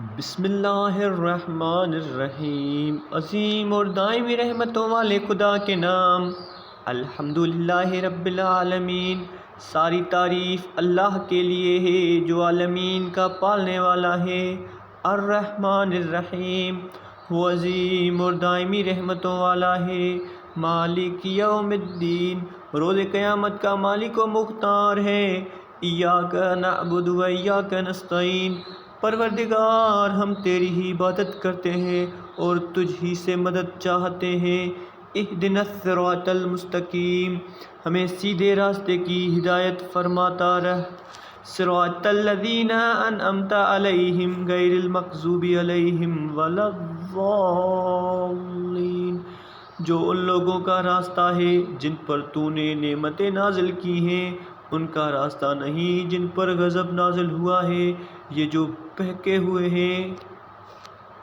بسم اللہ الرحمن الرحیم۔ عظیم اور دائمی رحمتوں والے خدا کے نام۔ الحمدللہ رب العالمین۔ ساری تعریف اللہ کے لیے ہے جو عالمین کا پالنے والا ہے۔ الرحمن الرحیم، وہ عظیم اور دائمی رحمتوں والا ہے۔ مالک یوم الدین، روز قیامت کا مالک و مختار ہے۔ ایاک نعبد و ایاک نستعین، پروردگار ہم تیری ہی عبادت کرتے ہیں اور تجھ ہی سے مدد چاہتے ہیں۔ اہدنا الصراط المستقیم، ہمیں سیدھے راستے کی ہدایت فرماتا رہ۔ صراط الذین انعمت علیہم غیر المغضوب علیہم ولا الضالین، جو ان لوگوں کا راستہ ہے جن پر تو نے نعمتیں نازل کی ہیں، ان کا راستہ نہیں جن پر غضب نازل ہوا ہے، یہ جو بہکے ہوئے ہیں۔